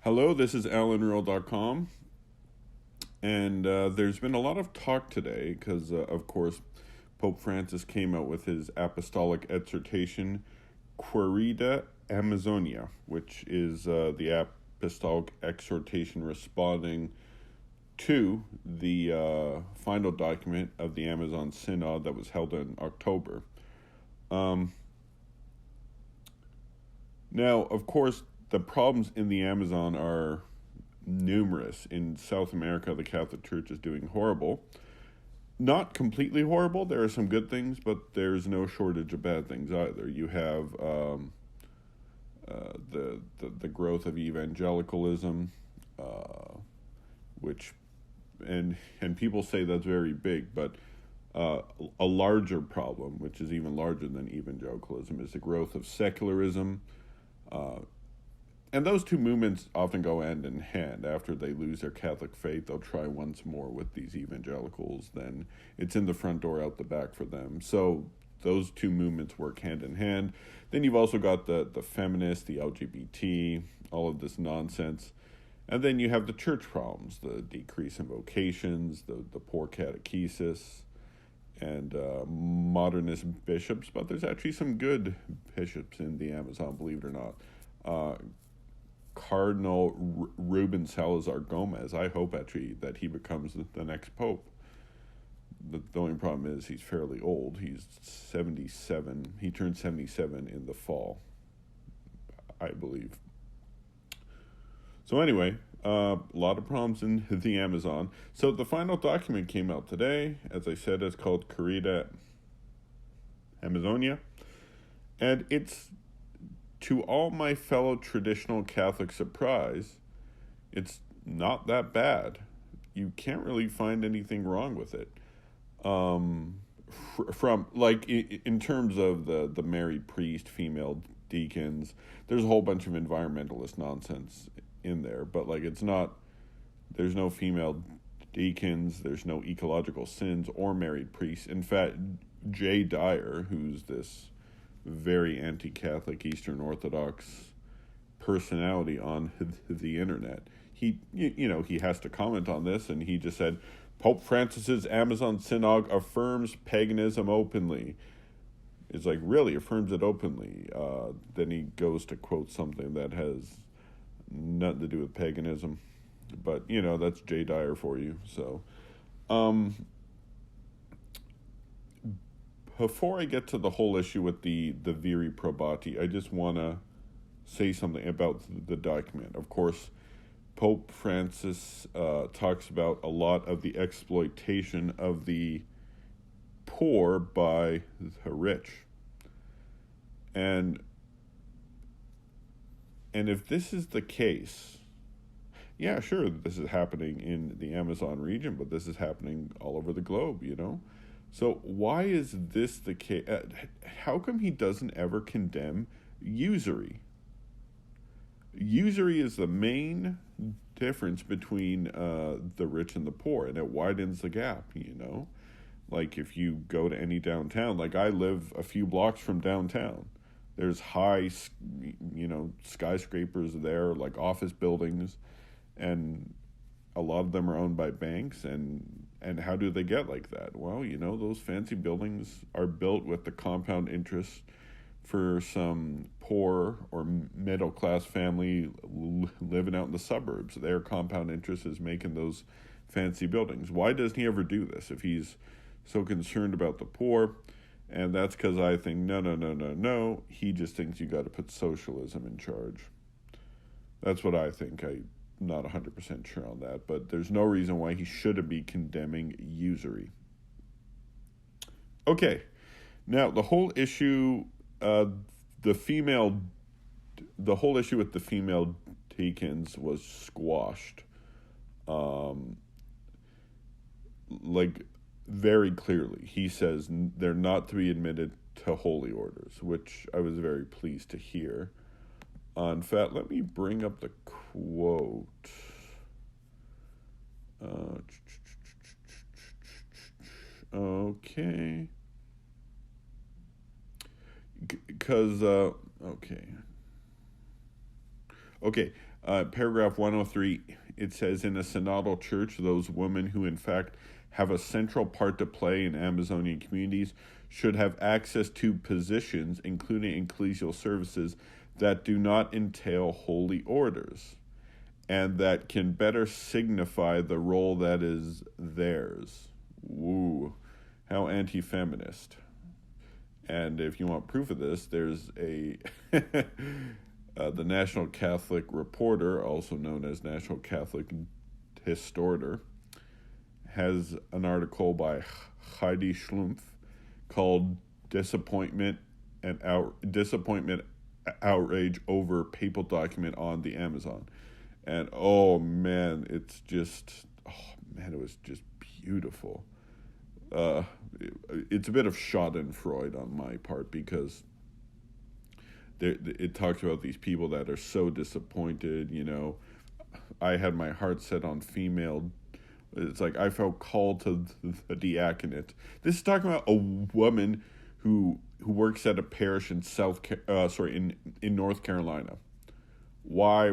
Hello, this is allanruhl.com, and there's been a lot of talk today because, of course, Pope Francis came out with his apostolic exhortation, Querida Amazonia, which is the apostolic exhortation responding to the final document of the Amazon Synod that was held in October. Um, Now, of course, the problems in the Amazon are numerous. In South America, the Catholic Church is doing horrible. Not completely horrible. There are some good things, but there's no shortage of bad things either. You have the growth of evangelicalism, uh, which and people say that's very big, but a larger problem, which is even larger than evangelicalism, is the growth of secularism. Uh, and those two movements often go hand in hand. After they lose their Catholic faith, they'll try once more with these evangelicals. Then it's in the front door, out the back for them. So those two movements work hand in hand. Then you've also got the feminists, the LGBT, all of this nonsense. And then you have the church problems, the decrease in vocations, the poor catechesis, and modernist bishops. But there's actually some good bishops in the Amazon, believe it or not. Cardinal Ruben Salazar Gomez. I hope actually that he becomes the next pope. The only problem is he's fairly old. He's 77. He turned 77 in the fall, I believe. So anyway, a lot of problems in the Amazon. So the final document came out today. As I said, it's called Querida Amazonia. And it's, to all my fellow traditional Catholic surprise, it's not that bad. You can't really find anything wrong with it. From like in terms of the married priest, female deacons, there's a whole bunch of environmentalist nonsense in there, but like it's not. There's no female deacons. There's no ecological sins or married priests. In fact, Jay Dyer, who's this very anti-Catholic Eastern Orthodox personality on the internet, he has to comment on this, and he just said Pope Francis's Amazon Synod affirms paganism openly. It's like, really affirms it openly. Then he goes to quote something that has nothing to do with paganism, but that's Jay Dyer for you. So before I get to the whole issue with the viri probati, I just want to say something about the document. Of course, Pope Francis talks about a lot of the exploitation of the poor by the rich. And if this is the case, yeah, sure, this is happening in the Amazon region, but this is happening all over the globe, So why is this the case? How come he doesn't ever condemn usury? Usury is the main difference between the rich and the poor, and it widens the gap, Like if you go to any downtown, like I live a few blocks from downtown. There's high, skyscrapers there, like office buildings, and a lot of them are owned by banks. And how do they get like that? Well, those fancy buildings are built with the compound interest for some poor or middle-class family living out in the suburbs. Their compound interest is making those fancy buildings. Why doesn't he ever do this if he's so concerned about the poor? And that's because I think, no. He just thinks you got to put socialism in charge. That's what I think. I'm not 100% sure on that, but there's no reason why he shouldn't be condemning usury. Okay, now the whole issue, the whole issue with the female deacons was squashed. Like, very clearly, he says they're not to be admitted to holy orders, which I was very pleased to hear. In fact, let me bring up the quote. Okay. Because, okay. Okay, paragraph 103, it says, in a synodal church, those women who in fact have a central part to play in Amazonian communities should have access to positions, including ecclesial services, that do not entail holy orders, and that can better signify the role that is theirs. Woo, how anti-feminist. And if you want proof of this, there's a the National Catholic Reporter, also known as National Catholic Historitor, has an article by Heidi Schlumpf called "Disappointment Disappointment, Outrage Over Papal Document on the Amazon," and oh man, it was just beautiful. It's a bit of Schadenfreude on my part, because it talks about these people that are so disappointed. I had my heart set on female. It's like I felt called to the diaconate. This is talking about a woman who works at a parish in in North Carolina. Why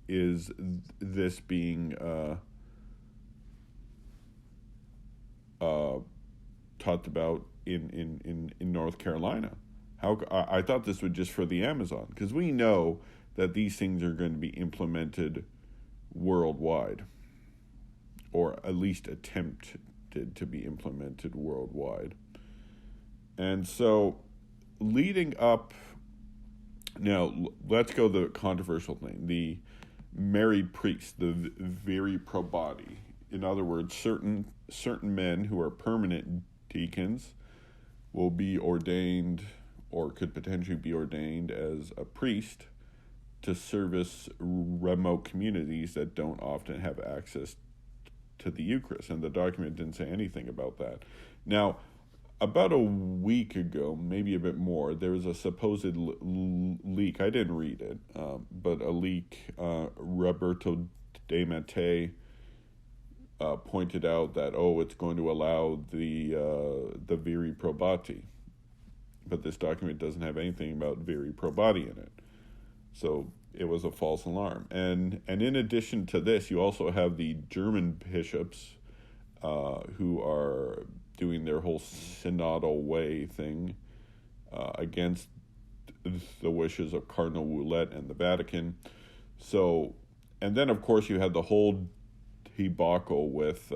is this being talked about in North Carolina? I thought this was just for the Amazon, because we know that these things are going to be implemented worldwide, or at least attempted to be implemented worldwide. And so, leading up, now let's go the controversial thing: the married priest, the viri probati. In other words, certain men who are permanent deacons will be ordained, or could potentially be ordained as a priest, to service remote communities that don't often have access to the Eucharist. And the document didn't say anything about that. Now, about a week ago, maybe a bit more, there was a supposed leak. I didn't read it, but a leak. Roberto De Mattei pointed out that, it's going to allow the viri probati. But this document doesn't have anything about viri probati in it. So it was a false alarm. And in addition to this, you also have the German bishops who are doing their whole synodal way thing against the wishes of Cardinal Ouellet and the Vatican. So, and then of course you had the whole debacle with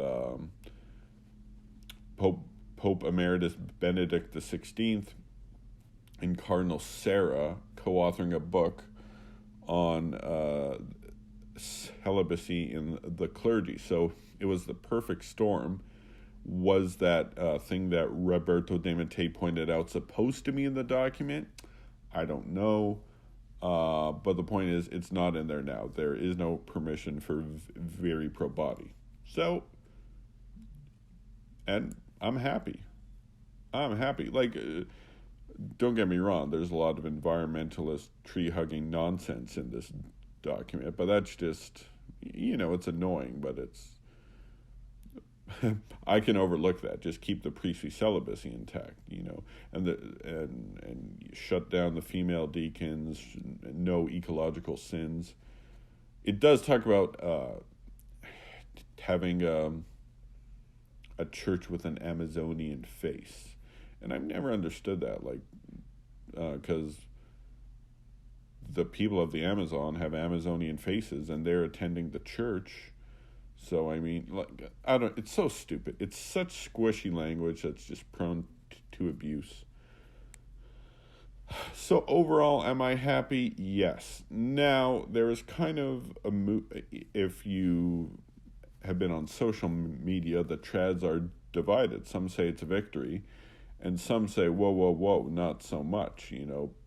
Pope Emeritus Benedict XVI and Cardinal Sarah co-authoring a book on celibacy in the clergy. So it was the perfect storm. Was that thing that Roberto De Mattei pointed out supposed to be in the document? I don't know. But the point is, it's not in there now. There is no permission for viri probati. So, and I'm happy. Like, don't get me wrong, there's a lot of environmentalist, tree-hugging nonsense in this document, but that's just, it's annoying, but it's, I can overlook that. Just keep the priestly celibacy intact, and shut down the female deacons, no ecological sins. It does talk about having a church with an Amazonian face. And I've never understood that, because the people of the Amazon have Amazonian faces, and they're attending the church. So, I mean, it's so stupid. It's such squishy language that's just prone to abuse. So, overall, am I happy? Yes. Now, there is kind of if you have been on social media, the trads are divided. Some say it's a victory, and some say, whoa, not so much,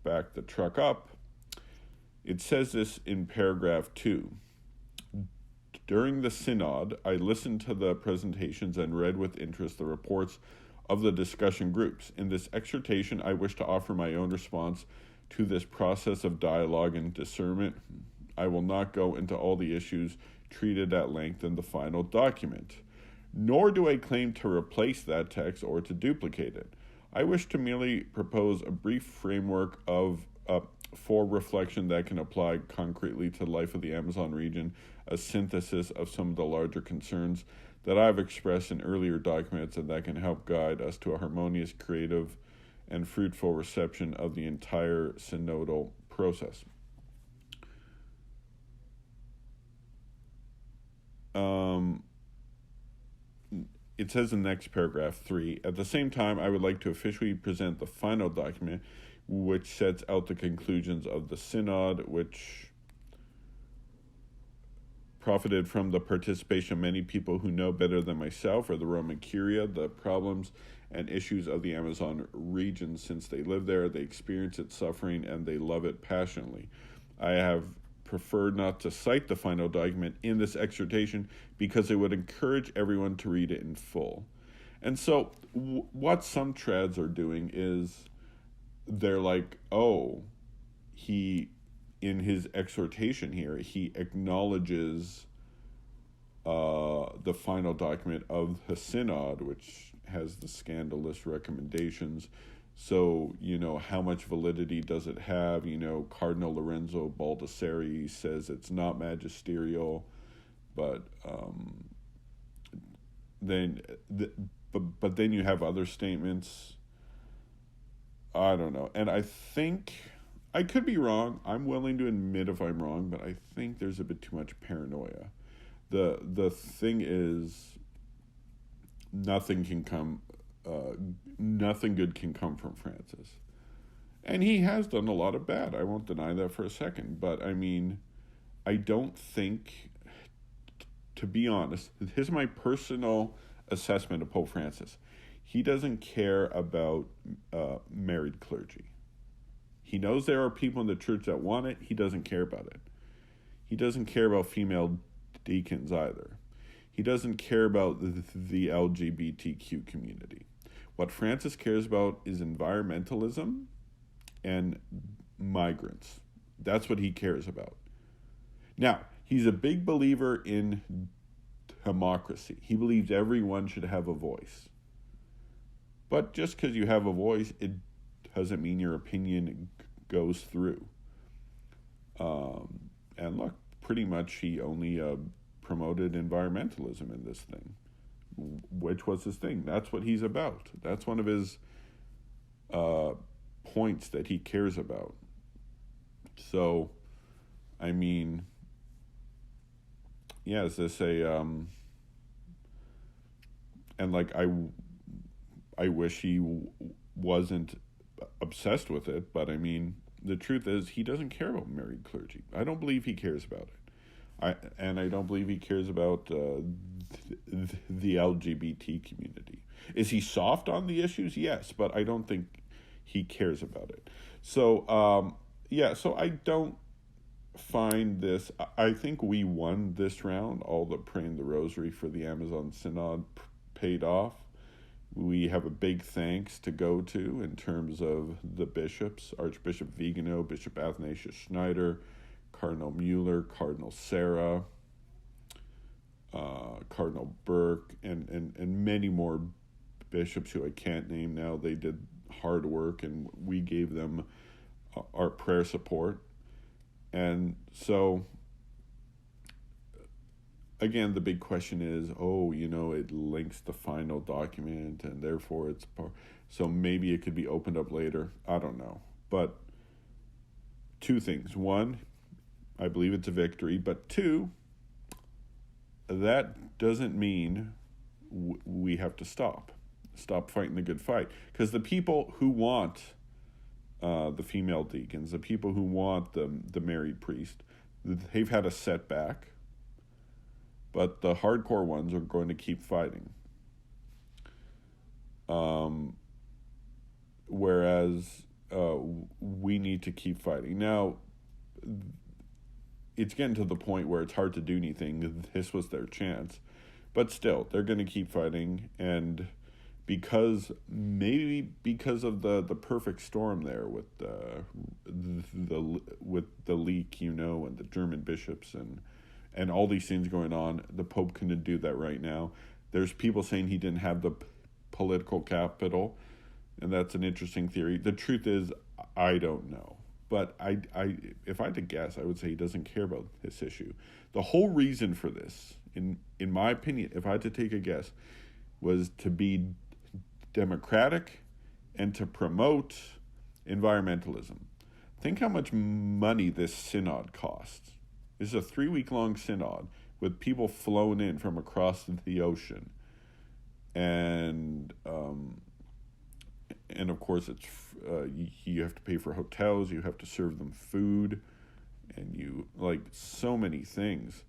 back the truck up. It says this in paragraph 2. During the synod, I listened to the presentations and read with interest the reports of the discussion groups. In this exhortation, I wish to offer my own response to this process of dialogue and discernment. I will not go into all the issues treated at length in the final document, nor do I claim to replace that text or to duplicate it. I wish to merely propose a brief framework of for reflection that can apply concretely to the life of the Amazon region, a synthesis of some of the larger concerns that I've expressed in earlier documents and that can help guide us to a harmonious, creative, and fruitful reception of the entire synodal process. It says in the next paragraph 3, at the same time, I would like to officially present the final document which sets out the conclusions of the synod, which profited from the participation of many people who know better than myself or the Roman Curia the problems and issues of the Amazon region. Since they live there, they experience its suffering, and they love it passionately. I have preferred not to cite the final document in this exhortation because it would encourage everyone to read it in full. And so what some trads are doing is they're like, oh, he, in his exhortation here, he acknowledges the final document of the synod, which has the scandalous recommendations. So, how much validity does it have? Cardinal Lorenzo Baldessari says it's not magisterial, but then you have other statements. I don't know. And I think, I could be wrong. I'm willing to admit if I'm wrong, but I think there's a bit too much paranoia. The thing is, nothing good can come from Francis. And he has done a lot of bad. I won't deny that for a second. But, I don't think, to be honest, here's my personal assessment of Pope Francis. He doesn't care about married clergy. He knows there are people in the church that want it. He doesn't care about it. He doesn't care about female deacons either. He doesn't care about the LGBTQ community. What Francis cares about is environmentalism and migrants. That's what he cares about. Now, he's a big believer in democracy. He believes everyone should have a voice. But just because you have a voice, it doesn't mean your opinion goes through. And look, pretty much he only promoted environmentalism in this thing, which was his thing. That's what he's about. That's one of his points that he cares about. So, is this a... and I wish he wasn't obsessed with it, but the truth is he doesn't care about married clergy. I don't believe he cares about it. I don't believe he cares about the LGBT community. Is he soft on the issues? Yes, but I don't think he cares about it. So, so I don't find this... I think we won this round. All the praying the rosary for the Amazon Synod paid off. We have a big thanks to go to in terms of the bishops, Archbishop Vigano, Bishop Athanasius Schneider, Cardinal Mueller, Cardinal Sarah, Cardinal Burke, and many more bishops who I can't name now. They did hard work, and we gave them our prayer support. And so, again, the big question is, it links the final document, and therefore so maybe it could be opened up later. I don't know. But two things. One, I believe it's a victory. But two, that doesn't mean we have to stop fighting the good fight. Because the people who want the female deacons, the people who want the married priest, they've had a setback. But the hardcore ones are going to keep fighting. Whereas we need to keep fighting. Now, it's getting to the point where it's hard to do anything. This was their chance. But still, they're going to keep fighting. And because of the perfect storm there with the leak, and the German bishops and all these things going on, the Pope couldn't do that right now. There's people saying he didn't have the political capital, and that's an interesting theory. The truth is, I don't know. but if I had to guess, I would say he doesn't care about this issue. The whole reason for this, in my opinion, if I had to take a guess, was to be democratic and to promote environmentalism. Think how much money this synod costs. This is a 3-week-long synod with people flown in from across the ocean, and of course it's you have to pay for hotels, you have to serve them food, and you like so many things.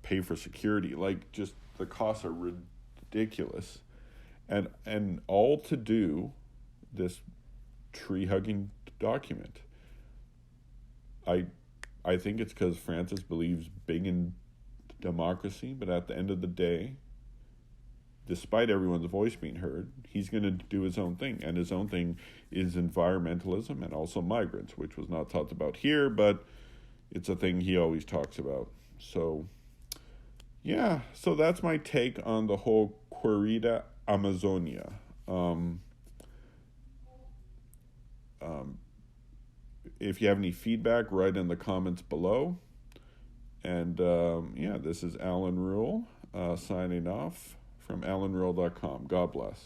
Pay for security, like just the costs are ridiculous, and all to do this tree hugging document. I think it's because Francis believes big in democracy, but at the end of the day, despite everyone's voice being heard, he's going to do his own thing, and his own thing is environmentalism and also migrants, which was not talked about here, but it's a thing he always talks about. So, yeah, so that's my take on the whole Querida Amazonia. If you have any feedback, write in the comments below. And this is Allan Ruhl signing off from allanruhl.com. God bless.